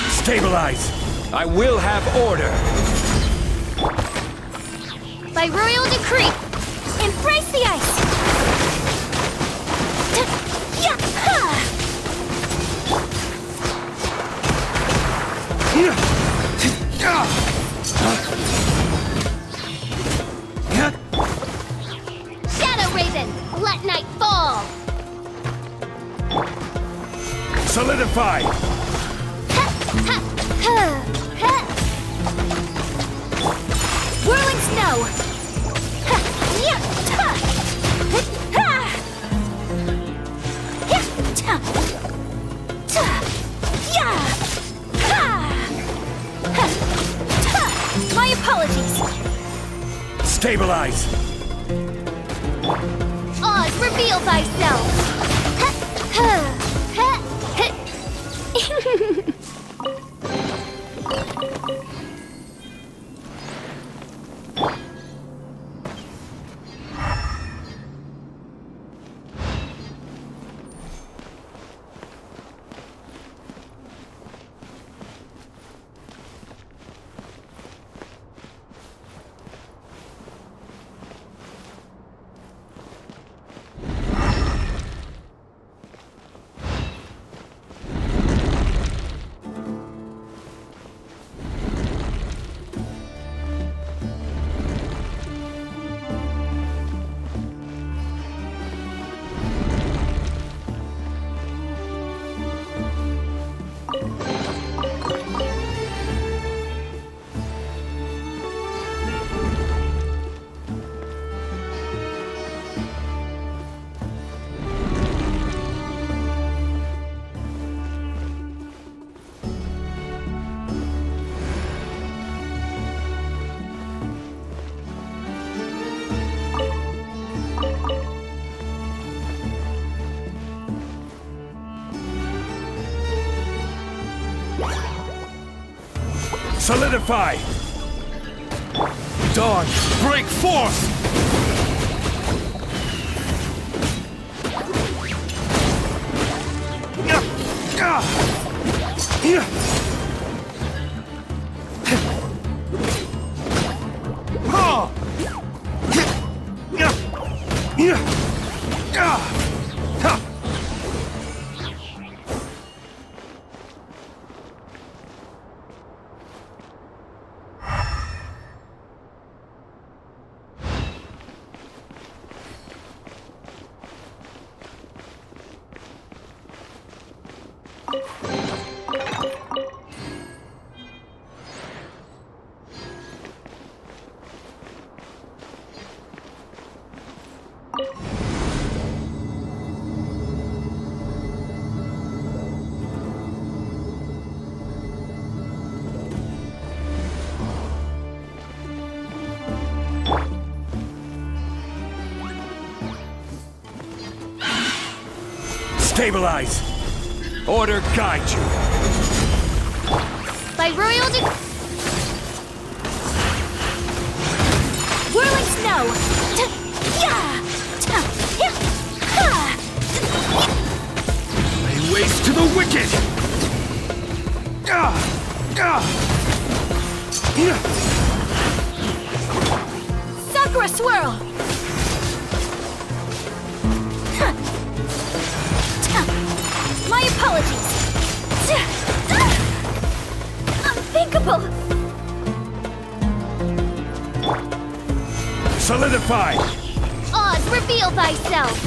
Stabilize! I will have order! By royal decree, embrace the ice! Shadow Raven, let night fall! Solidify! Whirling snow! My apologies! Stabilize! Oz, reveal thyself! Solidify! Dawn, break forth! Stabilize! Order guide you! By royal whirling snow! Lay waste to the wicked! Sakura swirl! My apologies! Unthinkable! Solidify! Oz, reveal thyself!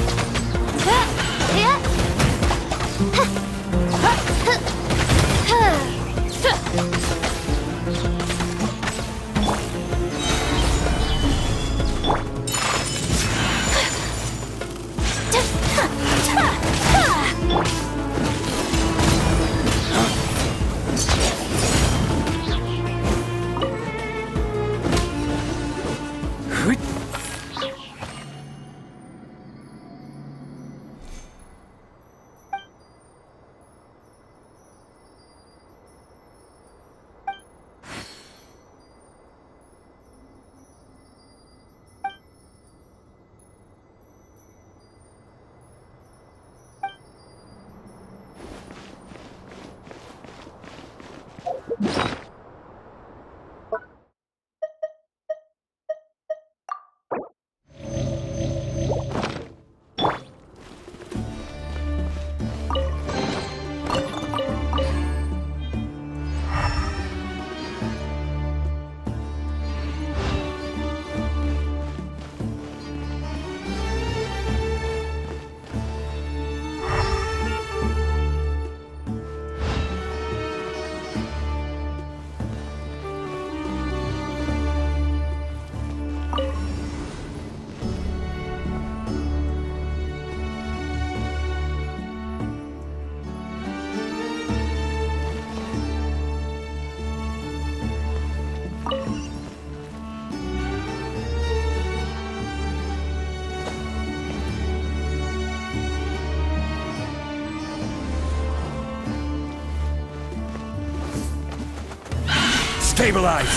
Stabilize!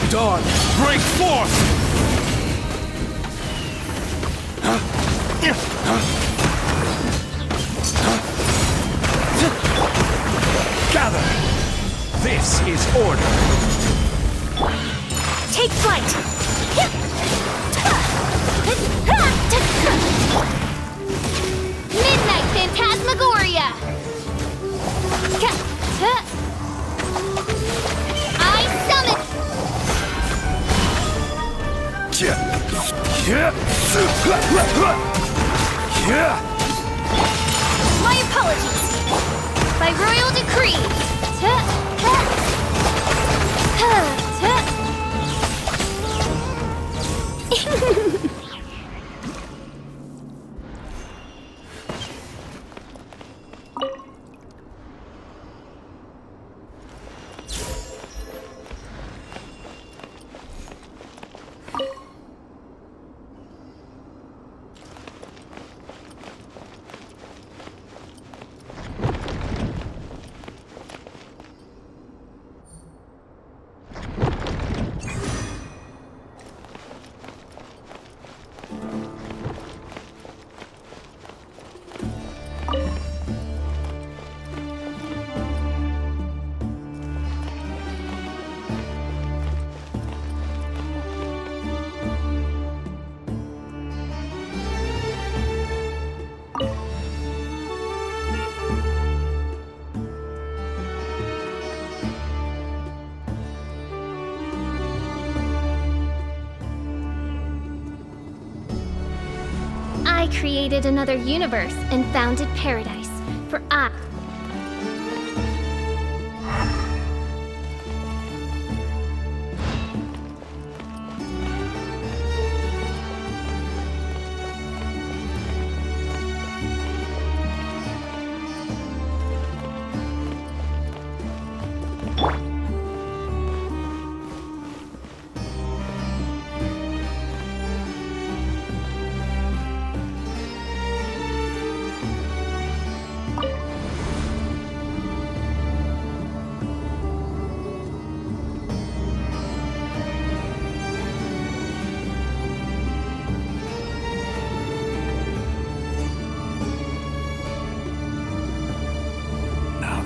Dawn, break forth! Gather! This is order! Take flight! Midnight Phantasmagoria! I summon! My apologies! By royal decree! I created another universe and founded paradise, for I...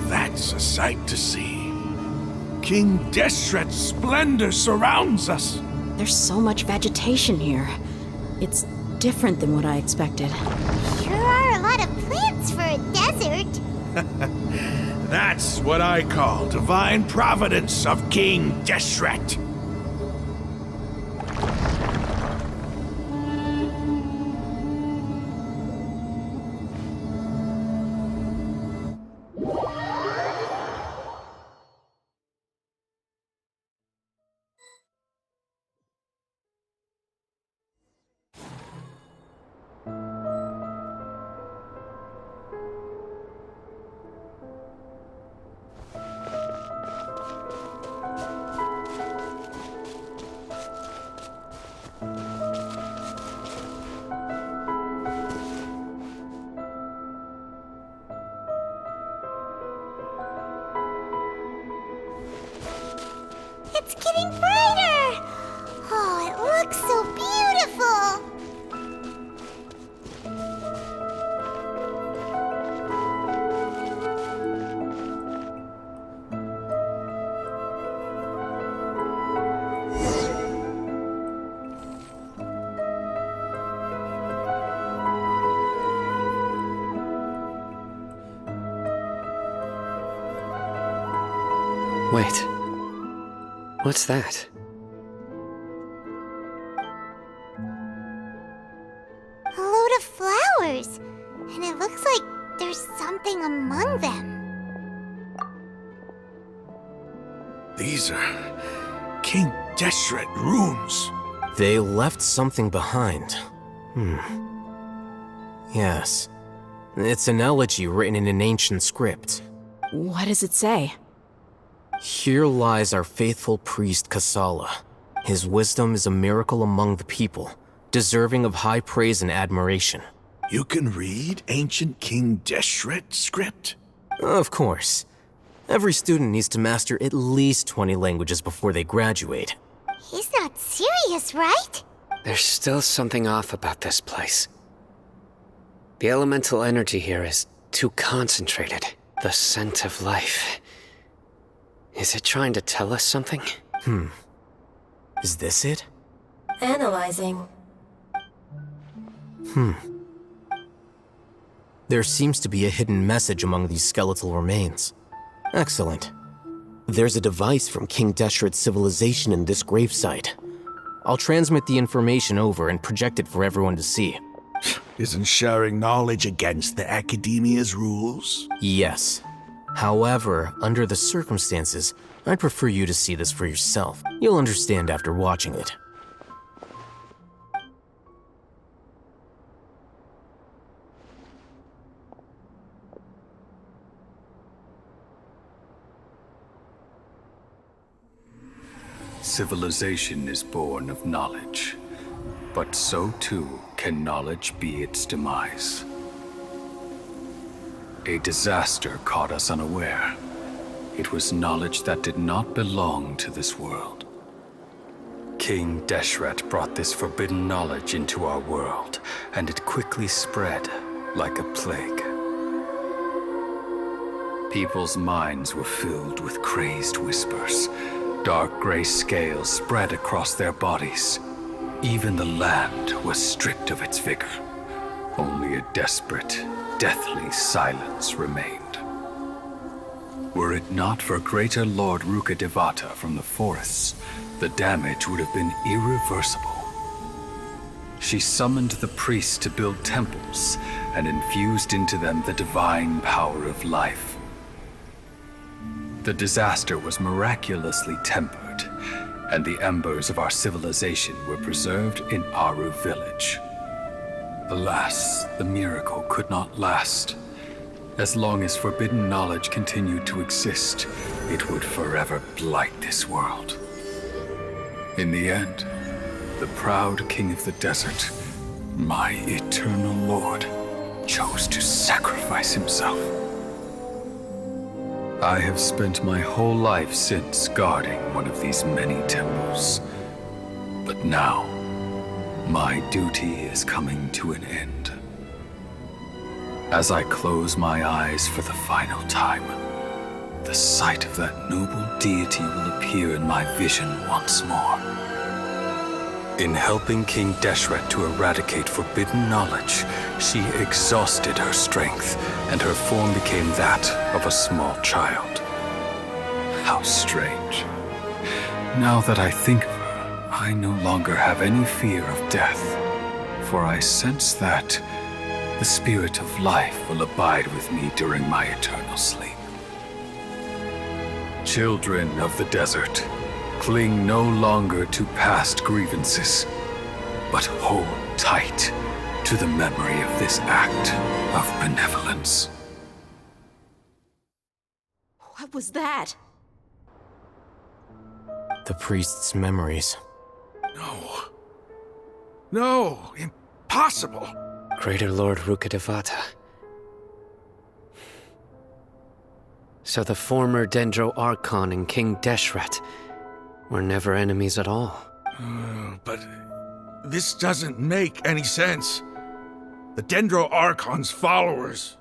That's a sight to see. King Deshret's splendor surrounds us. There's so much vegetation here. It's different than what I expected. Sure are a lot of plants for a desert. That's what I call divine providence of King Deshret. It's getting brighter! Oh, it looks so beautiful! Wait. What's that? A load of flowers, and it looks like there's something among them. These are King Deshret runes. They left something behind. Yes. It's an elegy written in an ancient script. What does it say? Here lies our faithful priest Kasala. His wisdom is a miracle among the people, deserving of high praise and admiration. You can read ancient King Deshret script? Of course. Every student needs to master at least 20 languages before they graduate. He's not serious, right? There's still something off about this place. The elemental energy here is too concentrated. The scent of life. Is it trying to tell us something? Is this it? Analyzing. There seems to be a hidden message among these skeletal remains. Excellent. There's a device from King Deshret's civilization in this gravesite. I'll transmit the information over and project it for everyone to see. Isn't sharing knowledge against the Academia's rules? Yes. However, under the circumstances, I'd prefer you to see this for yourself. You'll understand after watching it. Civilization is born of knowledge, but so too can knowledge be its demise. A disaster caught us unaware. It was knowledge that did not belong to this world. King Deshret brought this forbidden knowledge into our world, and it quickly spread like a plague. People's minds were filled with crazed whispers. Dark gray scales spread across their bodies. Even the land was stripped of its vigor. Only a desperate, deathly silence remained. Were it not for greater Lord Rukkhadevata from the forests, the damage would have been irreversible. She summoned the priests to build temples and infused into them the divine power of life. The disaster was miraculously tempered, and the embers of our civilization were preserved in Aru village. Alas, the miracle could not last. As long as forbidden knowledge continued to exist, it would forever blight this world. In the end, the proud king of the desert, my eternal lord, chose to sacrifice himself. I have spent my whole life since guarding one of these many temples. But now, my duty is coming to an end. As I close my eyes for the final time, the sight of that noble deity will appear in my vision once more. In helping King Deshret to eradicate forbidden knowledge, she exhausted her strength, and her form became that of a small child. How strange. Now that I think of her, I no longer have any fear of death, for I sense that the spirit of life will abide with me during my eternal sleep. Children of the desert, cling no longer to past grievances, but hold tight to the memory of this act of benevolence. What was that? The priest's memories. No. No, impossible. Greater Lord Rukkhadevata. So the former Dendro Archon and King Deshret were never enemies at all. But this doesn't make any sense. The Dendro Archon's followers,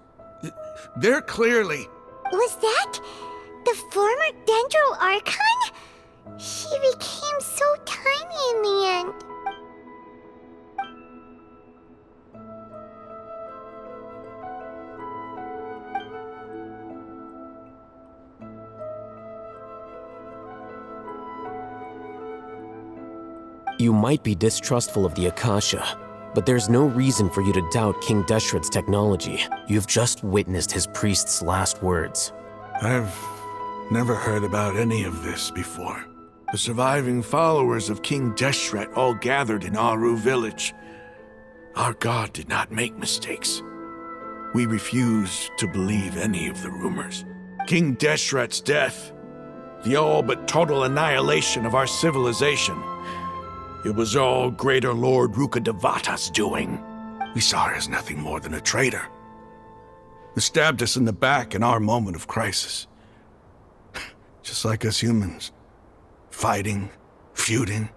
they're clearly... Was that the former Dendro Archon? She became so tiny in the end. You might be distrustful of the Akasha, but there's no reason for you to doubt King Deshret's technology. You've just witnessed his priest's last words. I've never heard about any of this before. The surviving followers of King Deshret all gathered in Aru village. Our god did not make mistakes. We refused to believe any of the rumors. King Deshret's death, the all but total annihilation of our civilization, it was all Greater Lord Rukkhadevata's doing. We saw her as nothing more than a traitor, who stabbed us in the back in our moment of crisis. Just like us humans. Fighting, feuding,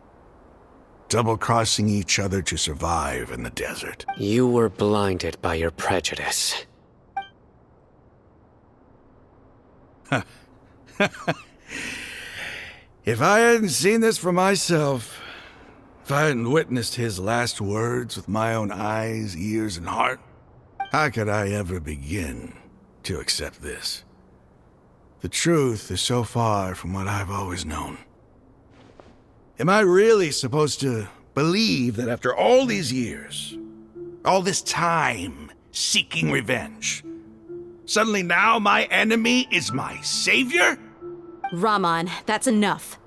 double-crossing each other to survive in the desert. You were blinded by your prejudice. If I hadn't seen this for myself, if I hadn't witnessed his last words with my own eyes, ears, and heart, how could I ever begin to accept this? The truth is so far from what I've always known. Am I really supposed to believe that after all these years, all this time seeking revenge, suddenly now my enemy is my savior? Raman, that's enough.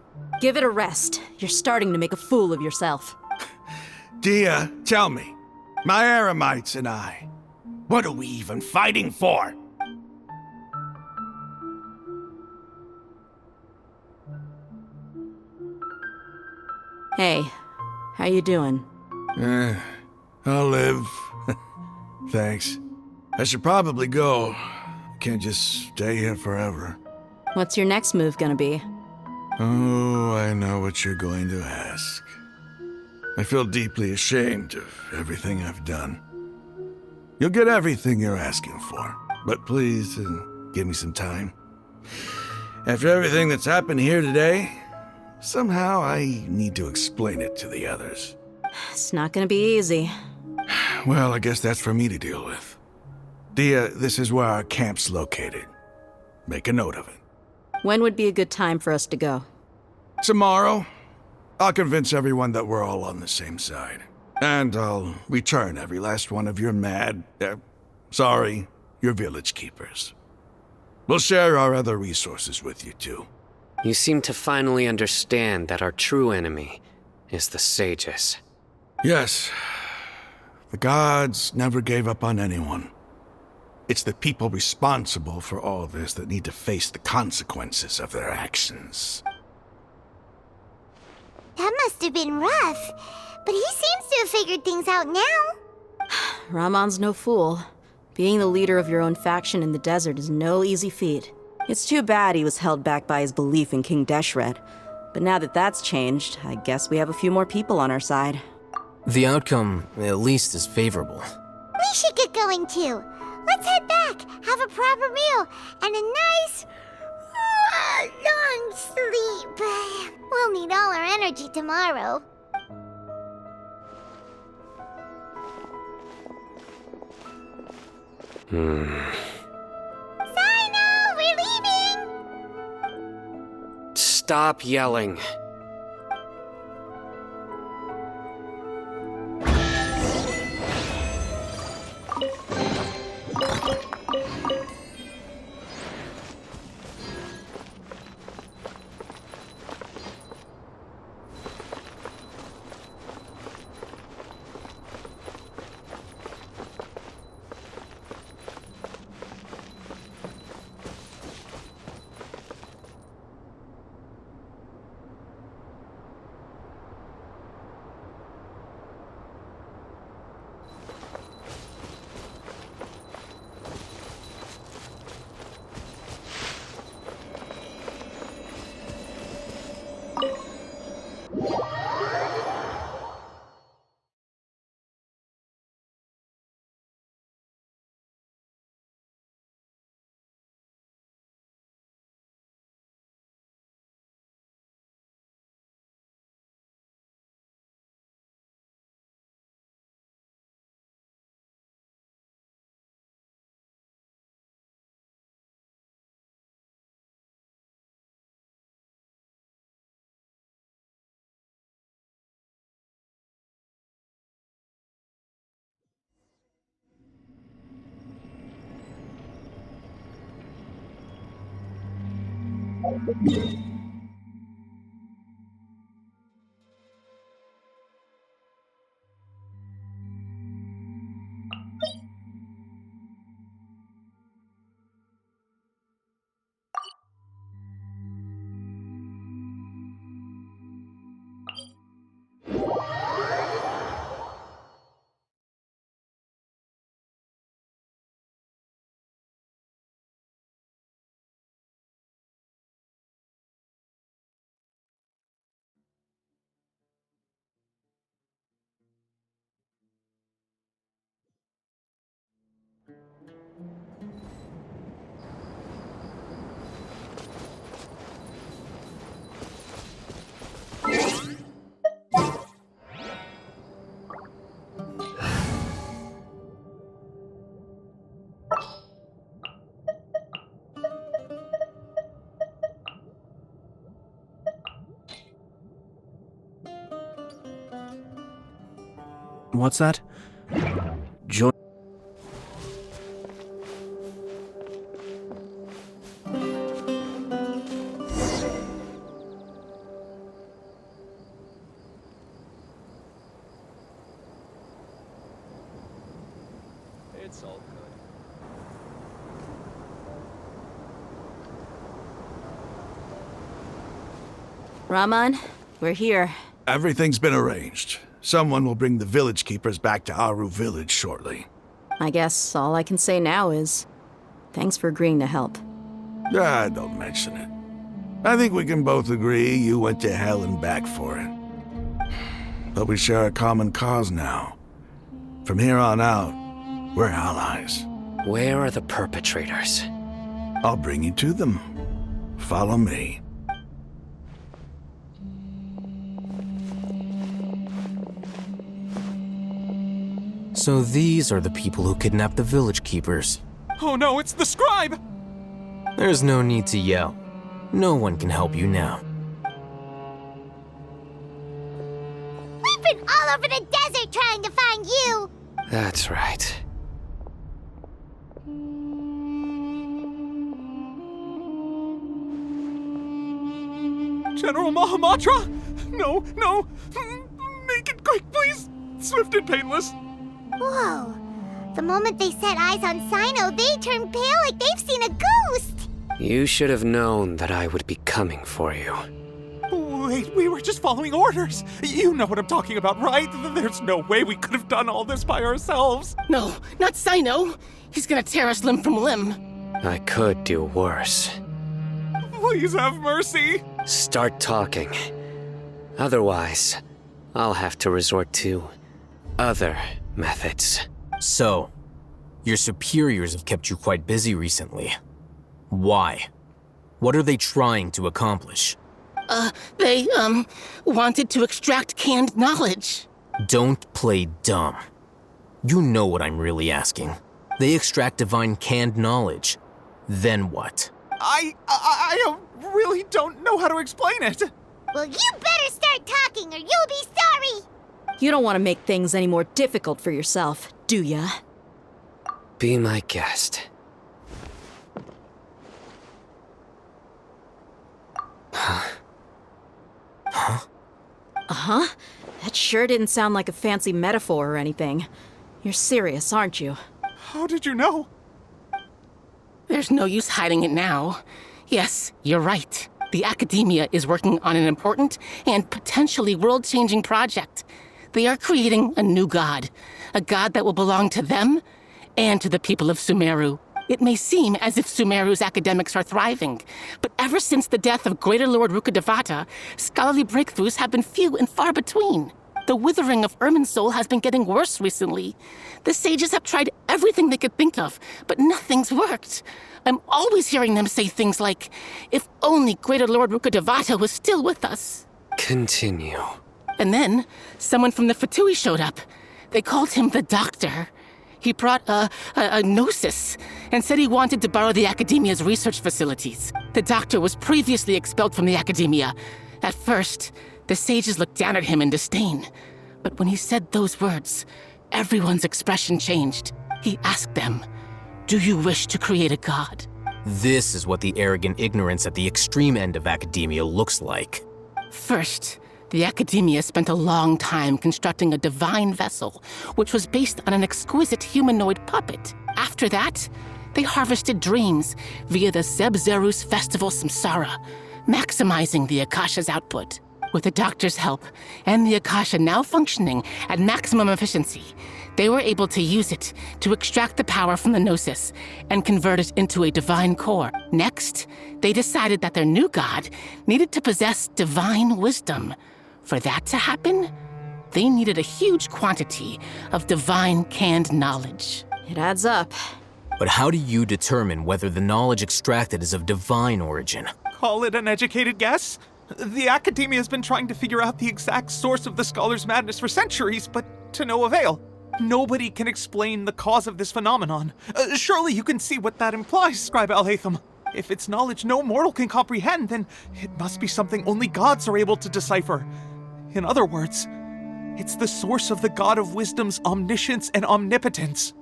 Give it a rest. You're starting to make a fool of yourself. Dia, tell me, my Eremites and I, what are we even fighting for? Hey, how you doing? I'll live. Thanks. I should probably go. Can't just stay here forever. What's your next move gonna be? Oh, I know what you're going to ask. I feel deeply ashamed of everything I've done. You'll get everything you're asking for, but please, give me some time. After everything that's happened here today, somehow I need to explain it to the others. It's not gonna be easy. Well, I guess that's for me to deal with. Dia, this is where our camp's located. Make a note of it. When would be a good time for us to go? Tomorrow, I'll convince everyone that we're all on the same side. And I'll return every last one of your your village keepers. We'll share our other resources with you too. You seem to finally understand that our true enemy is the sages. Yes, the gods never gave up on anyone. It's the people responsible for all this that need to face the consequences of their actions. That must have been rough, but he seems to have figured things out now. Raman's no fool. Being the leader of your own faction in the desert is no easy feat. It's too bad he was held back by his belief in King Deshret. But now that that's changed, I guess we have a few more people on our side. The outcome, at least, is favorable. We should get going too. Let's head back, have a proper meal, and a nice, long sleep. We'll need all our energy tomorrow. Sino, we're leaving! Stop yelling. What's that? Join. It's all good. Raman, we're here. Everything's been arranged. Someone will bring the village keepers back to Aru village shortly. I guess all I can say now is thanks for agreeing to help. Ah, don't mention it. I think we can both agree you went to hell and back for it. But we share a common cause now. From here on out, we're allies. Where are the perpetrators? I'll bring you to them. Follow me. So these are the people who kidnapped the village keepers. Oh no, it's the scribe! There's no need to yell. No one can help you now. We've been all over the desert trying to find you! That's right. General Mahamatra? No, no! Make it quick, please! Swift and painless! Whoa. The moment they set eyes on Sino, they turn pale like they've seen a ghost! You should have known that I would be coming for you. Wait, we were just following orders. You know what I'm talking about, right? There's no way we could have done all this by ourselves. No, not Sino. He's gonna tear us limb from limb. I could do worse. Please have mercy. Start talking. Otherwise, I'll have to resort to other methods. So, your superiors have kept you quite busy recently. Why? What are they trying to accomplish? They, wanted to extract canned knowledge. Don't play dumb. You know what I'm really asking. They extract divine canned knowledge. Then what? I really don't know how to explain it. Well, you better start talking or you'll be sorry! You don't want to make things any more difficult for yourself, do ya? Be my guest. Uh-huh. That sure didn't sound like a fancy metaphor or anything. You're serious, aren't you? How did you know? There's no use hiding it now. Yes, you're right. The Academia is working on an important and potentially world-changing project. They are creating a new god. A god that will belong to them and to the people of Sumeru. It may seem as if Sumeru's academics are thriving, but ever since the death of Greater Lord Rukkhadevata, scholarly breakthroughs have been few and far between. The withering of Irminsul has been getting worse recently. The sages have tried everything they could think of, but nothing's worked. I'm always hearing them say things like, if only Greater Lord Rukkhadevata was still with us. Continue. And then, someone from the Fatui showed up. They called him the Doctor. He brought a gnosis and said he wanted to borrow the Academia's research facilities. The Doctor was previously expelled from the Academia. At first, the sages looked down at him in disdain. But when he said those words, everyone's expression changed. He asked them, "Do you wish to create a god?" This is what the arrogant ignorance at the extreme end of academia looks like. First, the Academia spent a long time constructing a divine vessel, which was based on an exquisite humanoid puppet. After that, they harvested dreams via the Zeb-Zerus Festival Samsara, maximizing the Akasha's output. With the Doctor's help, and the Akasha now functioning at maximum efficiency, they were able to use it to extract the power from the Gnosis and convert it into a divine core. Next, they decided that their new god needed to possess divine wisdom. For that to happen, they needed a huge quantity of divine canned knowledge. It adds up. But how do you determine whether the knowledge extracted is of divine origin? Call it an educated guess? The Academia has been trying to figure out the exact source of the scholar's madness for centuries, but to no avail. Nobody can explain the cause of this phenomenon. Surely you can see what that implies, Scribe Al-Haytham. If it's knowledge no mortal can comprehend, then it must be something only gods are able to decipher. In other words, It's the source of the God of Wisdom's omniscience and omnipotence.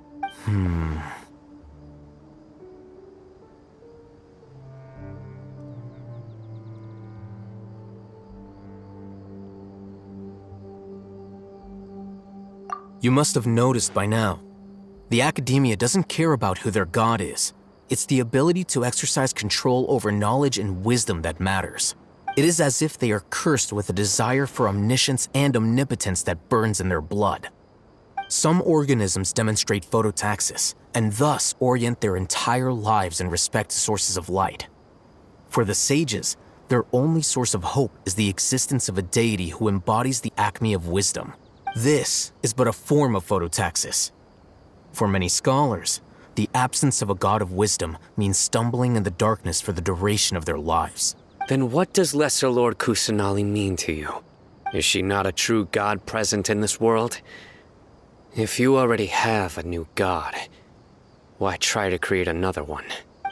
You must have noticed by now. The Academia doesn't care about who their god is. It's the ability to exercise control over knowledge and wisdom that matters. It is as if they are cursed with a desire for omniscience and omnipotence that burns in their blood. Some organisms demonstrate phototaxis, and thus orient their entire lives in respect to sources of light. For the sages, their only source of hope is the existence of a deity who embodies the acme of wisdom. This is but a form of phototaxis. For many scholars, the absence of a god of wisdom means stumbling in the darkness for the duration of their lives. Then what does Lesser Lord Kusanali mean to you? Is she not a true god present in this world? If you already have a new god, why try to create another one?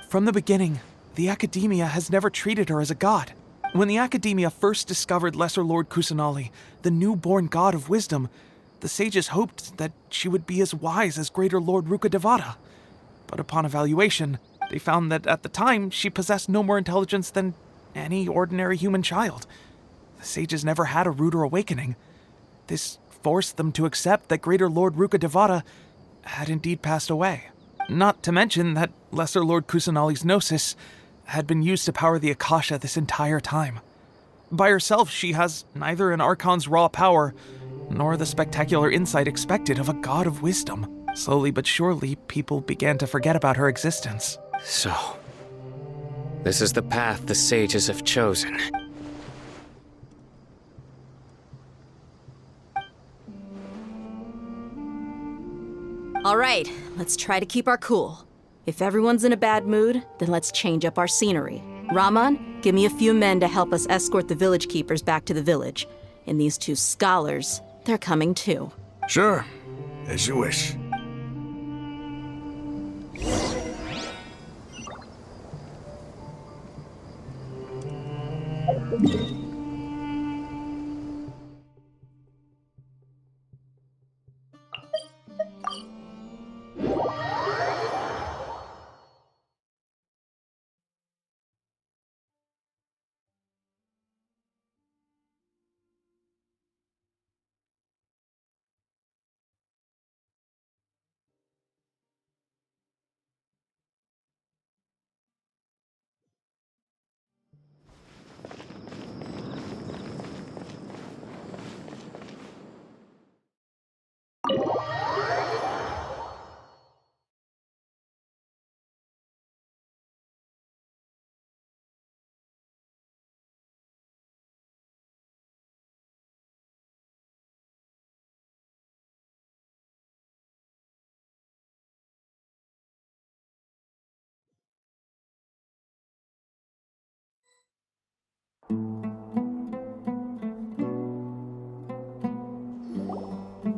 From the beginning, the Academia has never treated her as a god. When the Academia first discovered Lesser Lord Kusanali, the newborn god of wisdom, the sages hoped that she would be as wise as Greater Lord Rukkhadevata. But upon evaluation, they found that at the time she possessed no more intelligence than any ordinary human child. The sages never had a ruder awakening. This forced them to accept that Greater Lord Rukkhadevata had indeed passed away. Not to mention that Lesser Lord Kusanali's gnosis had been used to power the Akasha this entire time. By herself, she has neither an Archon's raw power, nor the spectacular insight expected of a god of wisdom. Slowly but surely, people began to forget about her existence. So, this is the path the sages have chosen. All right, let's try to keep our cool. If everyone's in a bad mood, then let's change up our scenery. Rahman, give me a few men to help us escort the village keepers back to the village. And these two scholars, they're coming too. Sure, as you wish.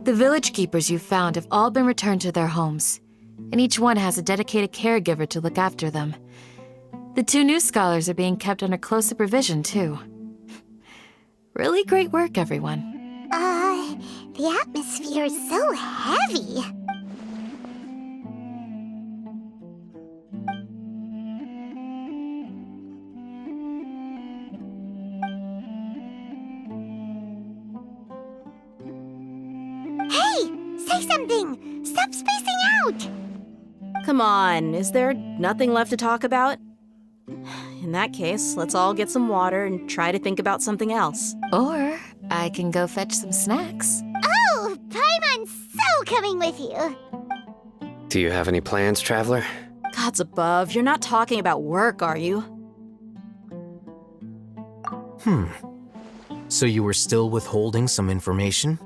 The village keepers you found have all been returned to their homes, and each one has a dedicated caregiver to look after them. The two new scholars are being kept under close supervision, too. Really great work, everyone. The atmosphere is so heavy. Say something! Stop spacing out! Come on, is there nothing left to talk about? In that case, let's all get some water and try to think about something else. Or I can go fetch some snacks. Oh, Paimon's so coming with you! Do you have any plans, traveler? Gods above, you're not talking about work, are you? So you were still withholding some information?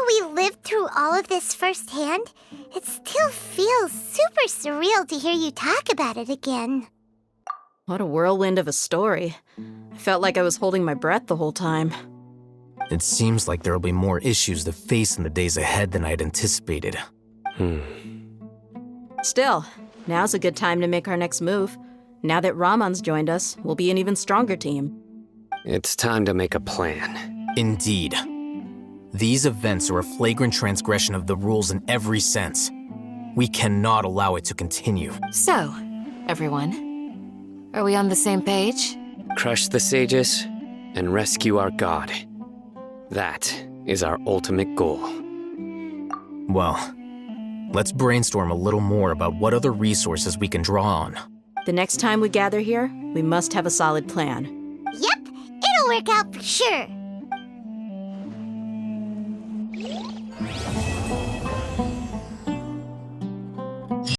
we lived through all of this firsthand, it still feels super surreal to hear you talk about it again. What a whirlwind of a story. I felt like I was holding my breath the whole time. It seems like there'll be more issues to face in the days ahead than I'd anticipated. Still, now's a good time to make our next move. Now that Ramon's joined us, we'll be an even stronger team. It's time to make a plan. Indeed. These events are a flagrant transgression of the rules in every sense. We cannot allow it to continue. So, everyone, are we on the same page? Crush the sages and rescue our god. That is our ultimate goal. Well, let's brainstorm a little more about what other resources we can draw on. The next time we gather here, we must have a solid plan. Yep, it'll work out for sure.